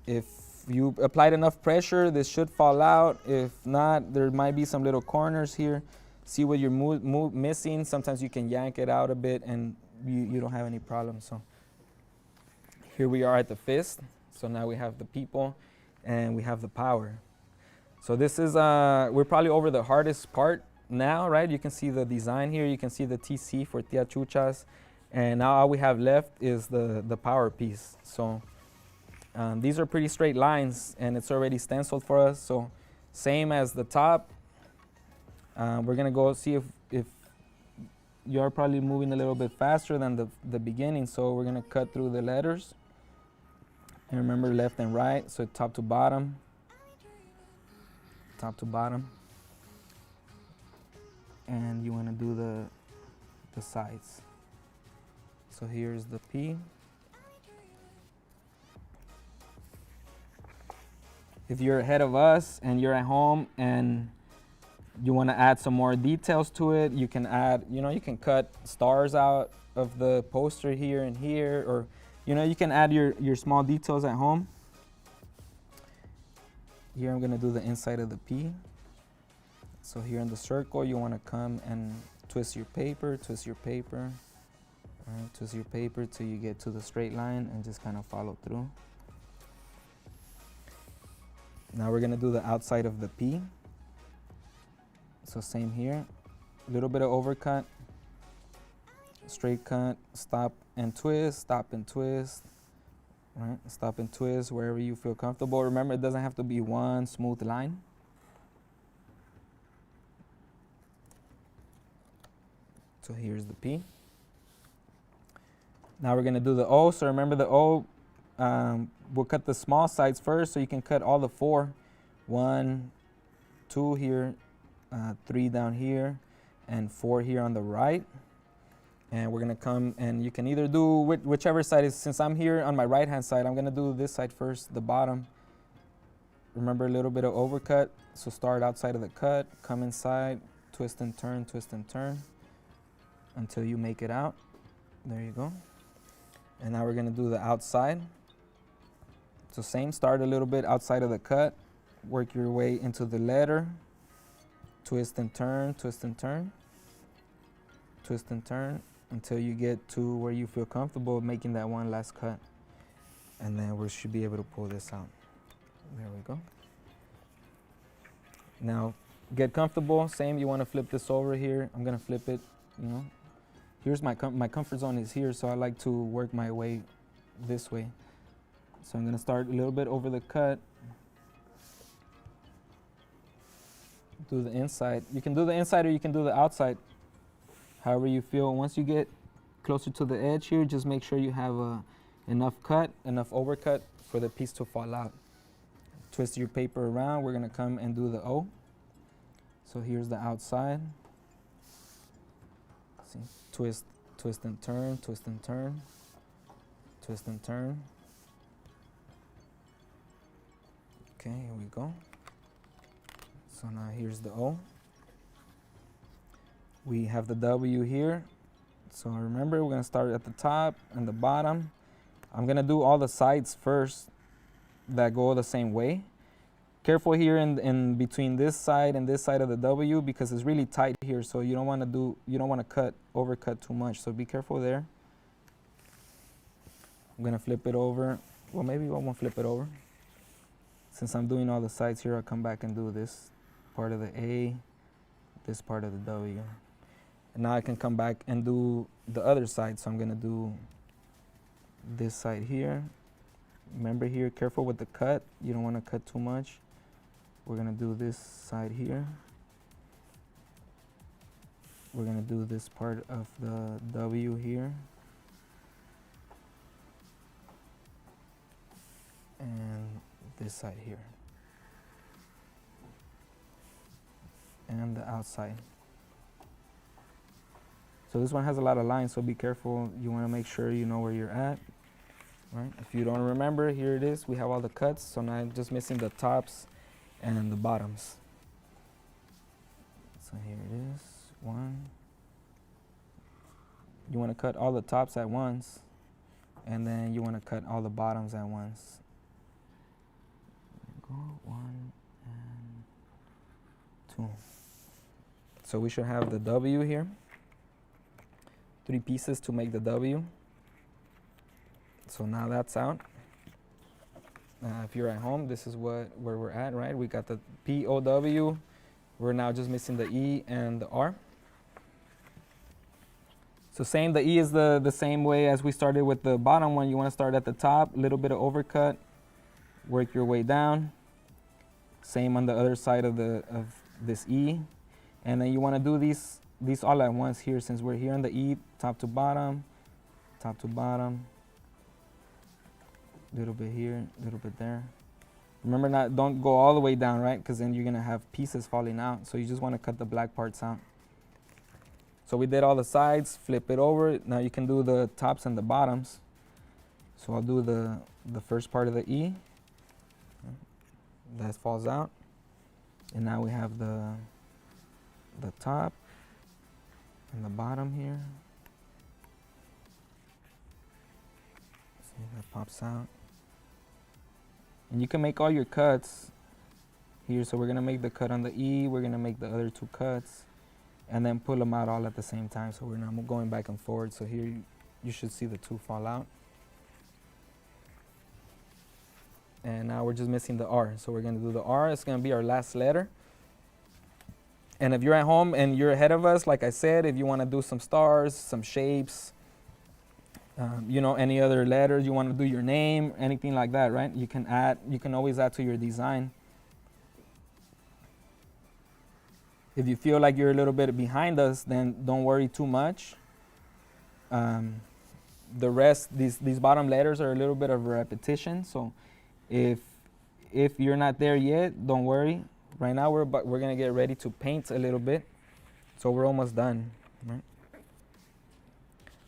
if you applied enough pressure, this should fall out. If not, there might be some little corners here. See what you're missing. Sometimes you can yank it out a bit and you don't have any problem. So here we are at the fist. So now we have the people and we have the power. So this is, we're probably over the hardest part now, right? You can see the design here. You can see the TC for Tia Chuchas. And now all we have left is the power piece. So these are pretty straight lines and it's already stenciled for us. So same as the top. We're gonna go see if you're probably moving a little bit faster than the beginning. So we're gonna cut through the letters. And remember, left and right, so top to bottom. Top to bottom. And you wanna do the sides. So here's the P. If you're ahead of us and you're at home and you want to add some more details to it, you can add, you can cut stars out of the poster here and here, or you can add your small details at home. Here I'm gonna do the inside of the P. So here in the circle, you wanna come and twist your paper, right, twist your paper till you get to the straight line and just kind of follow through. Now we're gonna do the outside of the P. So same here, a little bit of overcut, straight cut, stop and twist, right? Stop and twist wherever you feel comfortable. Remember, it doesn't have to be one smooth line. So here's the P. Now we're gonna do the O. So remember the O, we'll cut the small sides first, so you can cut all the 4. 1, 2 here, 3 down here, and 4 here on the right. And we're gonna come, and you can either do whichever side is, since I'm here on my right hand side, I'm gonna do this side first, the bottom. Remember, a little bit of overcut, so start outside of the cut, come inside, twist and turn, until you make it out. There you go. And now we're gonna do the outside. So same, start a little bit outside of the cut, work your way into the letter, twist and turn, until you get to where you feel comfortable making that one last cut. And then we should be able to pull this out. There we go. Now, get comfortable. Same, you want to flip this over here. I'm going to flip it, Here's my comfort zone is here, so I like to work my way this way. So I'm going to start a little bit over the cut. Do the inside. You can do the inside or you can do the outside, however you feel. Once you get closer to the edge here, just make sure you have enough overcut for the piece to fall out. Twist your paper around. We're going to come and do the O. So here's the outside. See, twist and turn. Okay, here we go. So now here's the O. We have the W here. So remember, we're gonna start at the top and the bottom. I'm gonna do all the sides first that go the same way. Careful here in between this side and this side of the W, because it's really tight here, so you don't want to overcut too much, so be careful there. I'm gonna flip it over. Well, maybe I won't flip it over. Since I'm doing all the sides here, I'll come back and do this part of the A, this part of the W. And now I can come back and do the other side, so I'm gonna do this side here. Remember here, careful with the cut. You don't want to cut too much. We're gonna do this side here. We're gonna do this part of the W here. And this side here. And the outside. So this one has a lot of lines, so be careful. You want to make sure you know where you're at. Right? If you don't remember, here it is. We have all the cuts, so now I'm just missing the tops and the bottoms. So here it is. 1. You want to cut all the tops at once, and then you want to cut all the bottoms at once. Go 1 and 2. So we should have the W here. 3 pieces to make the W. So now that's out. If you're at home, this is where we're at, right? We got the P-O-W. We're now just missing the E and the R. So same, the E is the same way as we started with the bottom one. You want to start at the top, a little bit of overcut, work your way down. Same on the other side of this E. And then you want to do these all at once here, since we're here on the E, top to bottom, little bit here, little bit there. Remember, don't go all the way down, right? Because then you're gonna have pieces falling out. So you just want to cut the black parts out. So we did all the sides, flip it over. Now you can do the tops and the bottoms. So I'll do the first part of the E. That falls out. And now we have the top and the bottom here. pops out. And you can make all your cuts here. So we're gonna make the cut on the E, we're gonna make the other two cuts, and then pull them out all at the same time. So we're not going back and forth. So here you should see the two fall out. And now we're just missing the R. So we're gonna do the R, it's gonna be our last letter. And if you're at home and you're ahead of us, like I said, if you wanna do some stars, some shapes, you know, any other letters, you wanna do your name, anything like that, right? You can always add to your design. If you feel like you're a little bit behind us, then don't worry too much. The rest, these bottom letters are a little bit of a repetition. So if you're not there yet, don't worry. Right now we're gonna get ready to paint a little bit. So we're almost done, right?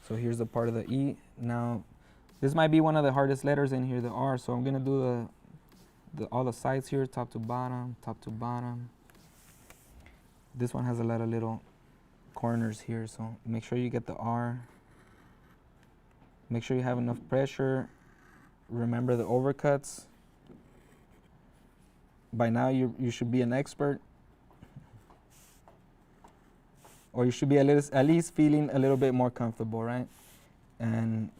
So here's the part of the E. Now, this might be one of the hardest letters in here, the R. So I'm gonna do all the sides here, top to bottom, top to bottom. This one has a lot of little corners here, so make sure you get the R. Make sure you have enough pressure. Remember the overcuts. By now you should be an expert. Or you should be at least feeling a little bit more comfortable, right? And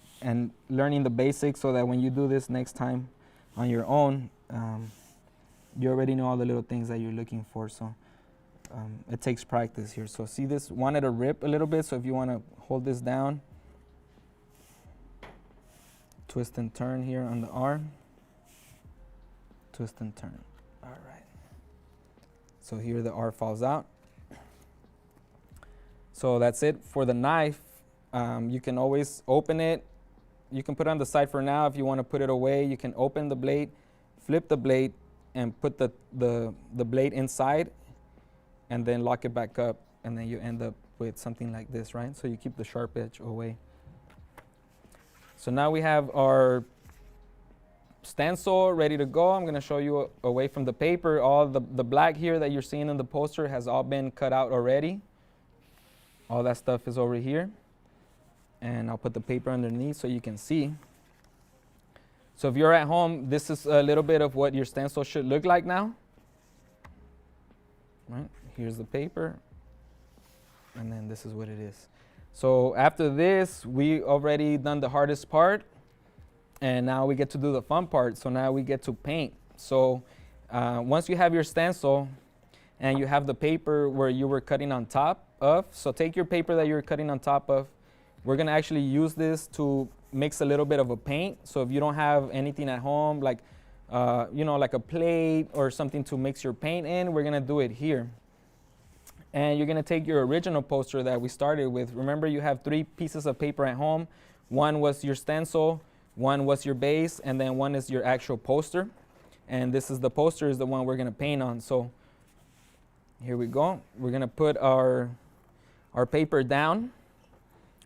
learning the basics so that when you do this next time on your own, you already know all the little things that you're looking for. So it takes practice here. So see, this wanted to rip a little bit, so if you want to hold this down, twist and turn here on the R, twist and turn. All right. So here the R falls out. So that's it for the knife. You can always open it. You can put it on the side for now. If you want to put it away, you can open the blade, flip the blade, and put the blade inside, and then lock it back up, and then you end up with something like this, right? So you keep the sharp edge away. So now we have our stencil ready to go. I'm gonna show you away from the paper. All the black here that you're seeing in the poster has all been cut out already. All that stuff is over here. And I'll put the paper underneath so you can see. So if you're at home, this is a little bit of what your stencil should look like now. Right? Here's the paper, and then this is what it is. So after this, we already done the hardest part, and now we get to do the fun part. So now we get to paint. So once you have your stencil and you have the paper where you were cutting on top of, so take your paper that you're cutting on top of. We're gonna actually use this to mix a little bit of a paint. So if you don't have anything at home, like you know, like a plate or something to mix your paint in, we're gonna do it here. And you're gonna take your original poster that we started with. Remember, you have 3 pieces of paper at home. One was your stencil, one was your base, and then one is your actual poster. And this is the poster, is the one we're gonna paint on. So here we go. We're gonna put our paper down.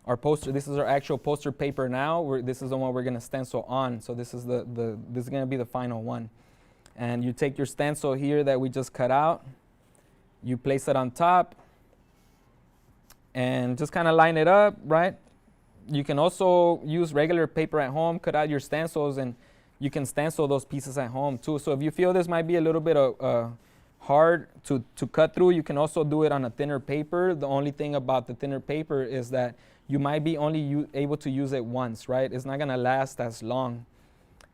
Our poster, this is our actual poster paper now. This is the one we're gonna stencil on. So this is this is gonna be the final one. And you take your stencil here that we just cut out, you place it on top, and just kind of line it up, right? You can also use regular paper at home, cut out your stencils, and you can stencil those pieces at home too. So if you feel this might be a little bit hard to cut through, you can also do it on a thinner paper. The only thing about the thinner paper is that you might be only able to use it once, right? It's not gonna last as long.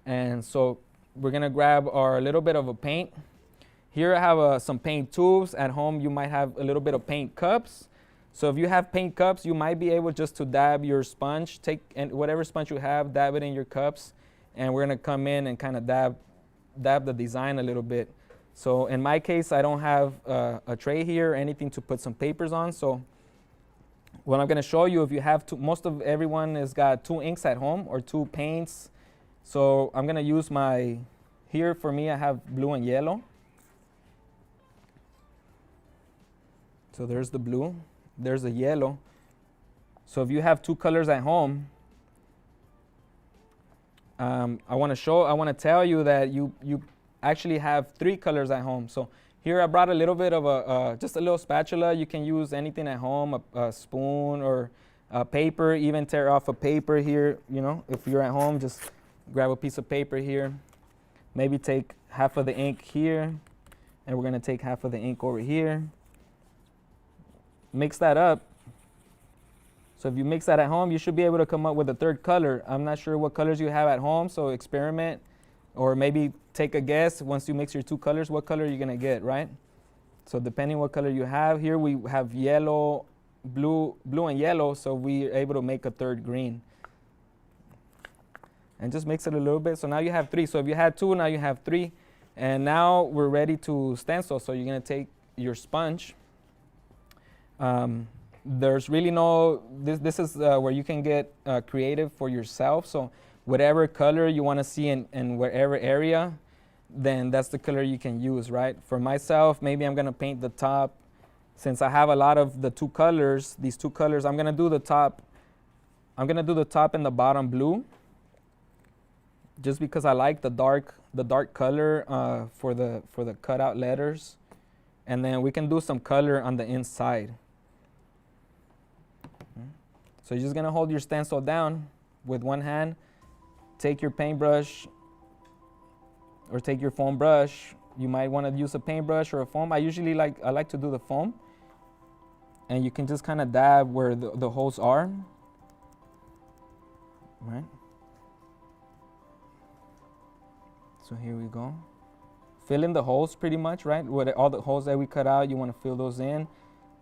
And so we're gonna grab our little bit of a paint. Here I have some paint tubes. At home you might have a little bit of paint cups. So if you have paint cups, you might be able just to dab your sponge, take whatever sponge you have, dab it in your cups, and we're gonna come in and kind of dab the design a little bit. So in my case, I don't have a tray here or anything to put some papers on. So what I'm gonna show you, if you have most of everyone has got 2 inks at home or 2 paints. So I'm gonna use here for me, I have blue and yellow. So there's the blue, there's the yellow. So if you have 2 colors at home, I want to tell you that you actually have 3 colors at home. So here I brought a little bit of just a little spatula. You can use anything at home, a spoon or paper, even tear off a paper here. You know, if you're at home, just grab a piece of paper here. Maybe take half of the ink here, and we're gonna take half of the ink over here. Mix that up. So if you mix that at home, you should be able to come up with a third color. I'm not sure what colors you have at home, so experiment, or maybe take a guess once you mix your two colors, what color you're gonna get, right? So depending what color you have, here we have yellow, blue and yellow, so we're able to make a third green. And just mix it a little bit. So now you have three. So if you had two, now you have three. And now we're ready to stencil. So you're gonna take your sponge. There's really no, this is where you can get creative for yourself. So whatever color you wanna see in wherever area, then that's the color you can use, right? For myself, maybe I'm gonna paint the top. Since I have a lot of the two colors, these two colors, I'm gonna do the top and the bottom blue, just because I like the dark color for the cutout letters. And then we can do some color on the inside. So you're just gonna hold your stencil down with one hand, take your paintbrush or take your foam brush. You might want to use a paintbrush or a foam. I like to do the foam. And you can just kind of dab where the holes are. Right? So here we go. Fill in the holes pretty much, right? All the holes that we cut out, you want to fill those in.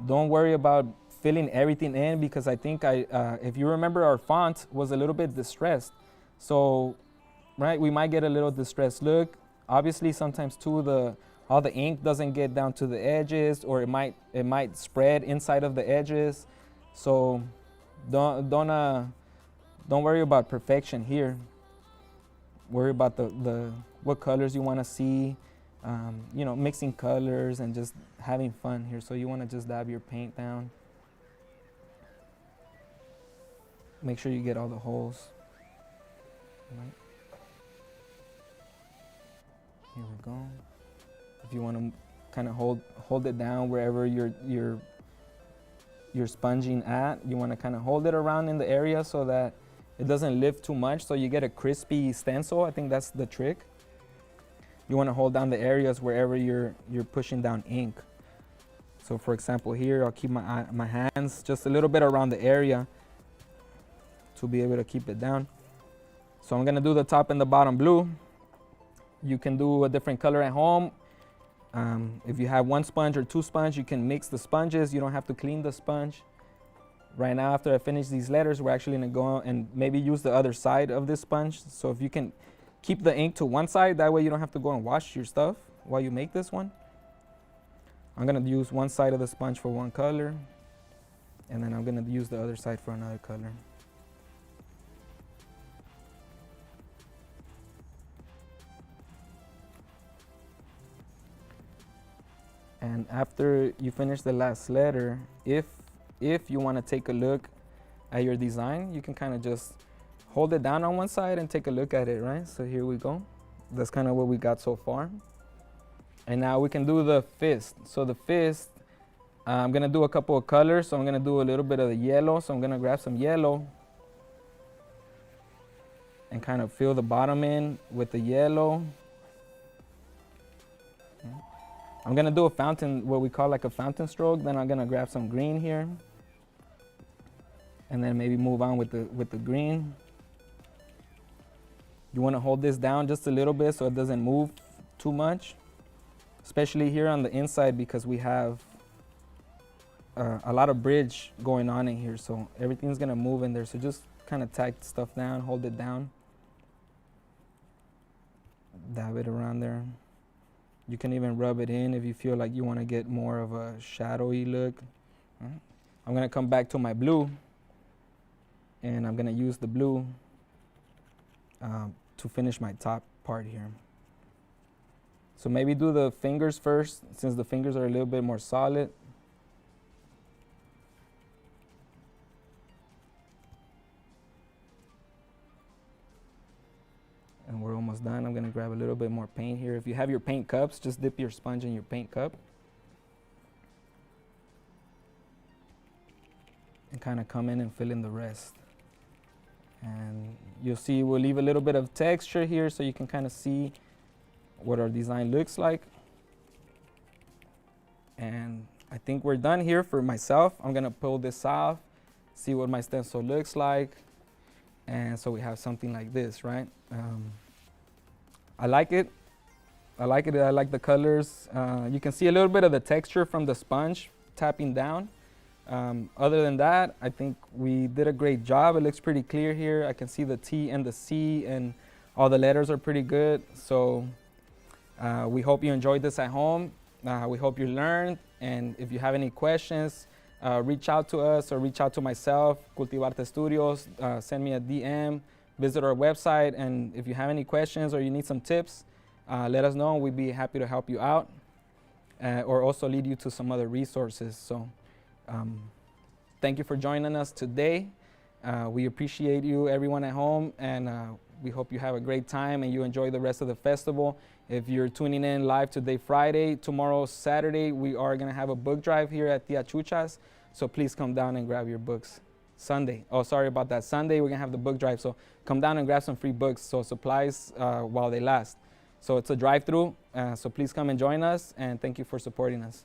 Don't worry about filling everything in, because I think if you remember, our font was a little bit distressed. So, right, we might get a little distressed look. Obviously, sometimes too, all the ink doesn't get down to the edges, or it might spread inside of the edges. So don't worry about perfection here. Worry about what colors you want to see, mixing colors and just having fun here. So you want to just dab your paint down. Make sure you get all the holes. Right. Here we go. If you want to kind of hold it down wherever you're sponging at, you want to kind of hold it around in the area so that it doesn't lift too much, so you get a crispy stencil. I think that's the trick. You want to hold down the areas wherever you're pushing down ink. So for example here, I'll keep my hands just a little bit around the area to be able to keep it down. So I'm gonna do the top and the bottom blue. You can do a different color at home. If you have one sponge or two sponge, you can mix the sponges. You don't have to clean the sponge. Right now, after I finish these letters, we're actually gonna go and maybe use the other side of this sponge. So if you can keep the ink to one side, that way you don't have to go and wash your stuff while you make this one. I'm gonna use one side of the sponge for one color, and then I'm gonna use the other side for another color. And after you finish the last letter, if you want to take a look at your design, you can kind of just hold it down on one side and take a look at it, right? So here we go. That's kind of what we got so far. And now we can do the fist. So the fist, I'm gonna do a couple of colors. So I'm gonna do a little bit of the yellow. So I'm gonna grab some yellow and kind of fill the bottom in with the yellow. I'm gonna do a fountain, what we call like a fountain stroke. Then I'm gonna grab some green here, and then maybe move on with the green. You want to hold this down just a little bit so it doesn't move too much, especially here on the inside, because we have a lot of bridge going on in here, so everything's gonna move in there. So just kind of tag stuff down, hold it down, dab it around there. You can even rub it in if you feel like you want to get more of a shadowy look. I'm going to come back to my blue, and I'm going to use the blue to finish my top part here. So maybe do the fingers first, since the fingers are a little bit more solid. And we're almost done. I'm gonna grab a little bit more paint here. If you have your paint cups, just dip your sponge in your paint cup and kind of come in and fill in the rest. And you'll see we'll leave a little bit of texture here so you can kind of see what our design looks like. And I think we're done here for myself. I'm gonna pull this off, see what my stencil looks like. And so we have something like this, right? I like it. I like it. I like the colors. You can see a little bit of the texture from the sponge tapping down. Other than that, I think we did a great job. It looks pretty clear here. I can see the T and the C, and all the letters are pretty good. So we hope you enjoyed this at home. We hope you learned. And if you have any questions, reach out to us or reach out to myself, Cultivarte Studios. Send me a DM, visit our website. And if you have any questions or you need some tips, let us know. We'd be happy to help you out or also lead you to some other resources. So thank you for joining us today. We appreciate you, everyone at home, and we hope you have a great time and you enjoy the rest of the festival. If you're tuning in live today, Friday, tomorrow, Saturday, we are going to have a book drive here at Tia Chucha's. So please come down and grab your books. Sunday, oh, sorry about that. Sunday, we're going to have the book drive. So come down and grab some free books. So supplies while they last. So it's a drive-through. So please come and join us. And thank you for supporting us.